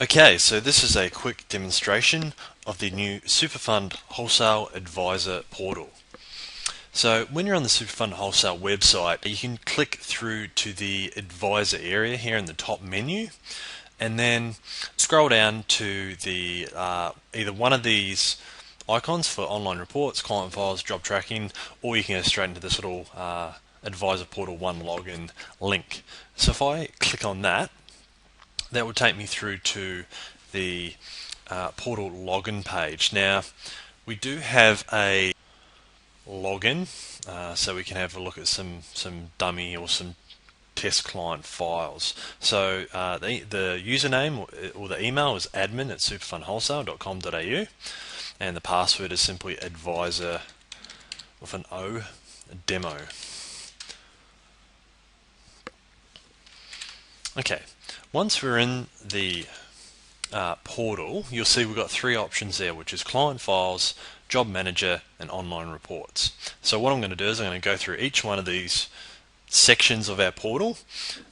Okay, so this is a quick demonstration of the new Superfund Wholesale Advisor portal. So when you're on the Superfund Wholesale website, you can click through to the advisor area here in the top menu, and then scroll down to the either one of these icons for online reports, client files, job tracking, or you can go straight into this little advisor portal one login link. So if I click on that, that will take me through to the portal login page. Now, we do have a login, so we can have a look at some dummy or some test client files. So the username or the email is admin@superfundwholesale.com.au, and the password is simply advisor with an O, demo. Okay, once we're in the portal, you'll see we've got three options there, which is client files, job manager, and online reports. So what I'm going to do is I'm going to go through each one of these sections of our portal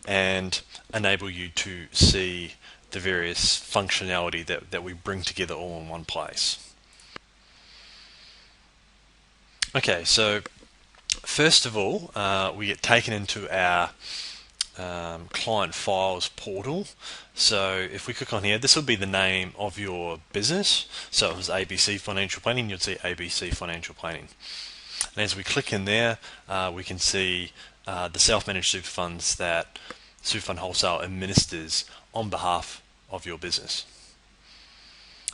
and enable you to see the various functionality that we bring together all in one place. Okay, so first of all, we get taken into our client files portal. So if we click on here, this will be the name of your business. So if it was ABC Financial Planning, you'd see ABC Financial Planning. And as we click in there, we can see the self-managed super funds that Superfund Wholesale administers on behalf of your business.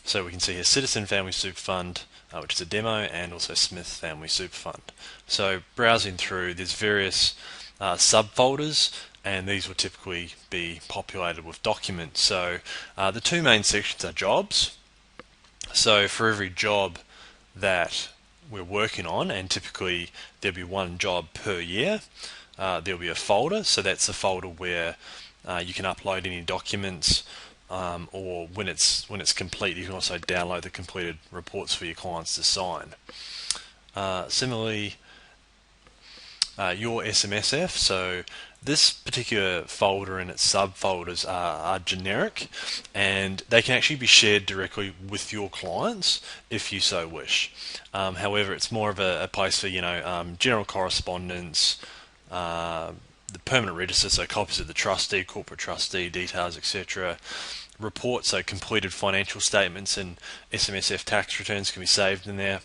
So we can see here Citizen Family Super Fund, which is a demo, and also Smith Family Super Fund. So browsing through, there's various subfolders, and these will typically be populated with documents. So the two main sections are jobs. So for every job that we're working on, and typically there'll be one job per year, there'll be a folder. So that's a folder where you can upload any documents, or when it's complete, you can also download the completed reports for your clients to sign. Similarly, your SMSF. So this particular folder and its subfolders are generic, and they can actually be shared directly with your clients if you so wish. However, it's more of a place for general correspondence, the permanent register, so copies of the trustee, corporate trustee details, etc. Reports, so completed financial statements and SMSF tax returns can be saved in there.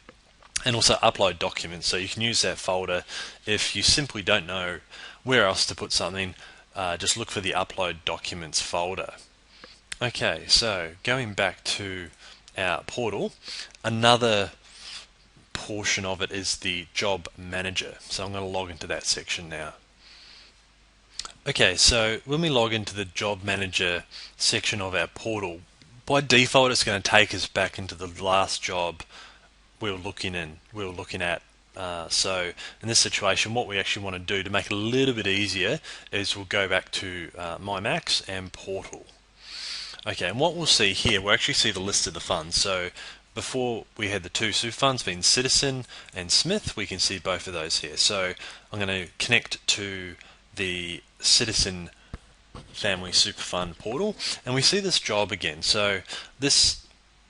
And also upload documents, so you can use that folder if you simply don't know where else to put something. Just look for the upload documents folder. Okay, so going back to our portal, another portion of it is the job manager. So I'm going to log into that section now. Okay, so when we log into the job manager section of our portal, by default it's going to take us back into the last job we were looking at. So in this situation, what we actually want to do to make it a little bit easier is we'll go back to My Max and Portal. Okay, and what we'll see here, we'll actually see the list of the funds. So before we had the two super funds being Citizen and Smith, we can see both of those here. So I'm going to connect to the Citizen Family Super Fund portal, and we see this job again. So this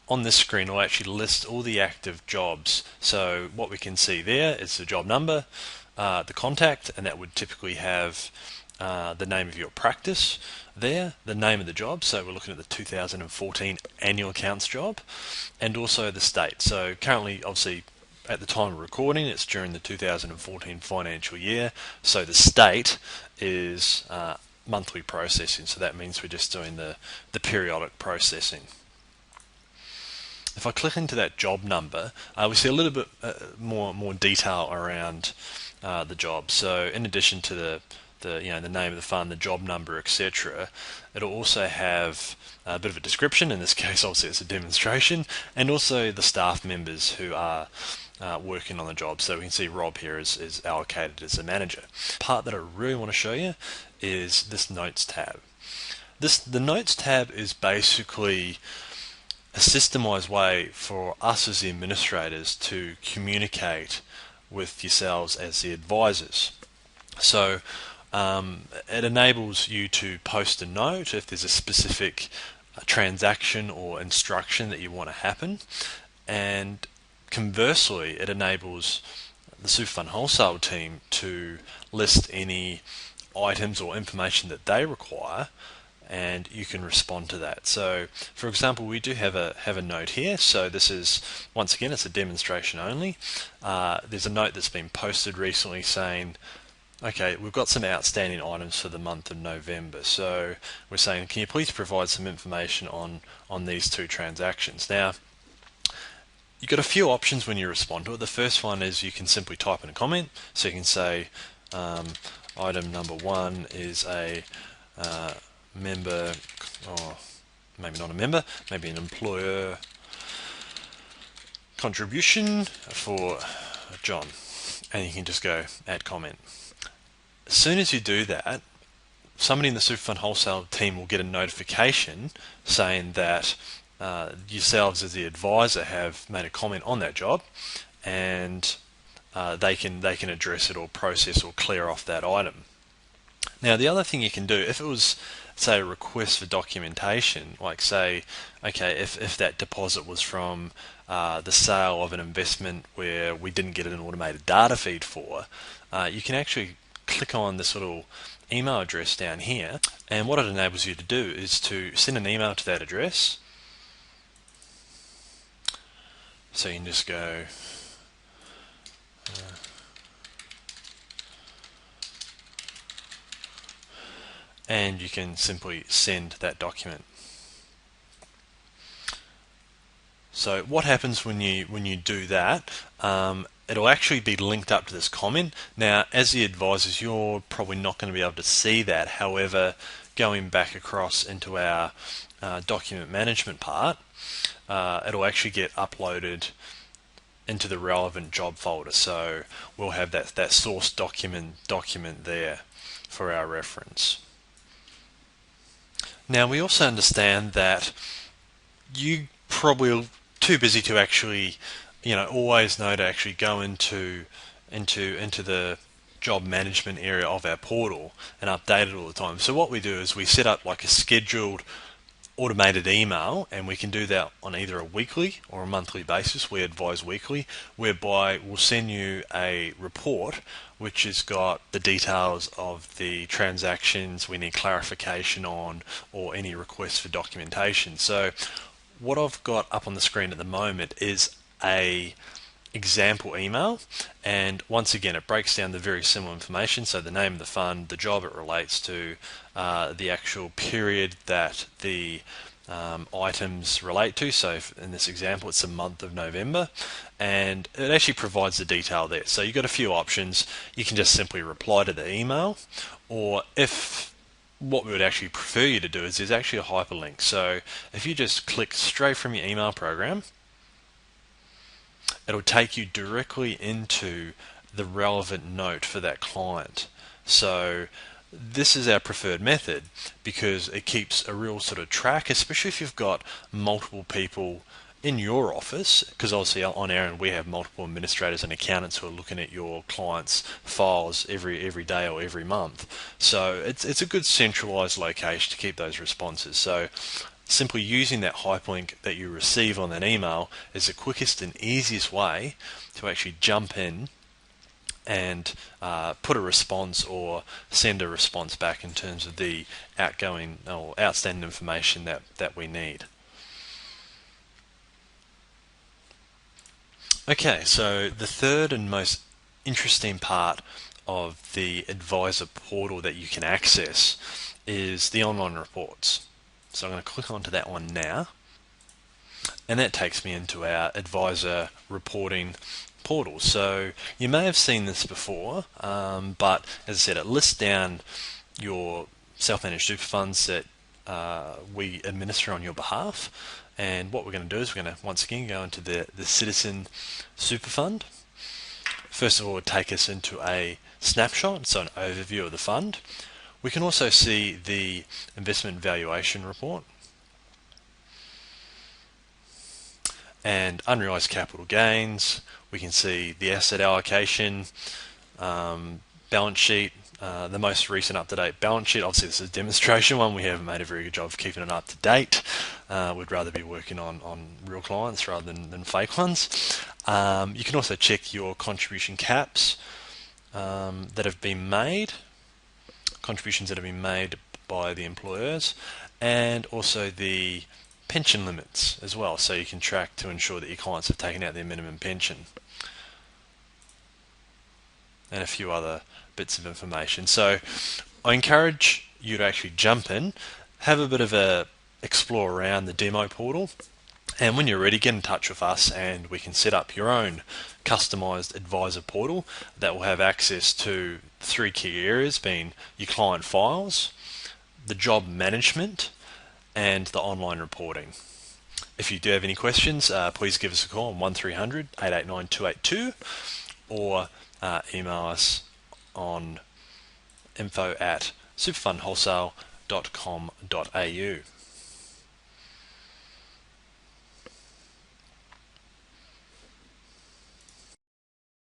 on this screen will actually list all the active jobs. So what we can see there is the job number, the contact, and that would typically have the name of your practice there, the name of the job, so we're looking at the 2014 annual accounts job, and also the state. So currently, obviously, at the time of recording, it's during the 2014 financial year, so the state is monthly processing, so that means we're just doing the periodic processing. If I click into that job number, we see a little bit more detail around the job. So in addition to the name of the fund, the job number, etc., it'll also have a bit of a description. In this case, obviously it's a demonstration, and also the staff members who are working on the job. So we can see Rob here is allocated as a manager. The part that I really want to show you is this Notes tab. The Notes tab is basically a systemized way for us as the administrators to communicate with yourselves as the advisors. So it enables you to post a note if there's a specific transaction or instruction that you want to happen. And conversely, it enables the Superfund Wholesale team to list any items or information that they require, and you can respond to that. So, for example, we do have a note here. So this is, once again, it's a demonstration only. There's a note that's been posted recently saying, okay, we've got some outstanding items for the month of November. So we're saying, can you please provide some information on these two transactions? Now, you've got a few options when you respond to it. The first one is you can simply type in a comment. So you can say, item number 1 is a member, or maybe not a member, maybe an employer contribution for John. And you can just go add comment. As soon as you do that, somebody in the Superfund Wholesale team will get a notification saying that yourselves as the advisor have made a comment on that job, and they can address it or process or clear off that item. Now, the other thing you can do, if it was, say, a request for documentation, like say, okay, if that deposit was from the sale of an investment where we didn't get an automated data feed for, you can actually click on this little email address down here, and what it enables you to do is to send an email to that address. So you can just go and you can simply send that document. So what happens when you do that? It'll actually be linked up to this comment. Now, as the advisors, you're probably not going to be able to see that. However, going back across into our document management part, it'll actually get uploaded into the relevant job folder. So we'll have that source document there for our reference. Now, we also understand that you probably too busy to actually, always know to actually go into the job management area of our portal and update it all the time. So what we do is we set up like a scheduled automated email, and we can do that on either a weekly or a monthly basis. We advise weekly, whereby we'll send you a report which has got the details of the transactions we need clarification on, or any requests for documentation. So what I've got up on the screen at the moment is a example email, and once again it breaks down the very similar information, so the name of the fund, the job it relates to, the actual period that the items relate to. So in this example it's the month of November, and it actually provides the detail there. So you've got a few options. You can just simply reply to the email, or if what we would actually prefer you to do is there's actually a hyperlink. So if you just click straight from your email program, it'll take you directly into the relevant note for that client. So this is our preferred method because it keeps a real sort of track, especially if you've got multiple people in your office, because obviously on our end we have multiple administrators and accountants who are looking at your clients' files every day or every month. So it's a good centralized location to keep those responses. So simply using that hyperlink that you receive on that email is the quickest and easiest way to actually jump in and put a response or send a response back in terms of the outgoing or outstanding information that we need. Okay, so the third and most interesting part of the advisor portal that you can access is the online reports. So I'm going to click onto that one now, and that takes me into our advisor reporting portal. So you may have seen this before, but as I said, it lists down your self-managed super funds that we administer on your behalf. And what we're going to do is we're going to once again go into the Citizen Super Fund. First of all, it will take us into a snapshot, so an overview of the fund. We can also see the investment valuation report and unrealized capital gains. We can see the asset allocation, balance sheet, the most recent up-to-date balance sheet. Obviously, this is a demonstration one. We haven't made a very good job of keeping it up to date. We'd rather be working on real clients rather than fake ones. You can also check your contribution caps that have been made, contributions that have been made by the employers, and also the pension limits as well, so you can track to ensure that your clients have taken out their minimum pension, and a few other bits of information. So I encourage you to actually jump in, have a bit of a explore around the demo portal, and when you're ready, get in touch with us and we can set up your own customized advisor portal that will have access to three key areas, being your client files, the job management, and the online reporting. If you do have any questions, please give us a call on 1300 889 282 or email us on info@superfundwholesale.com.au.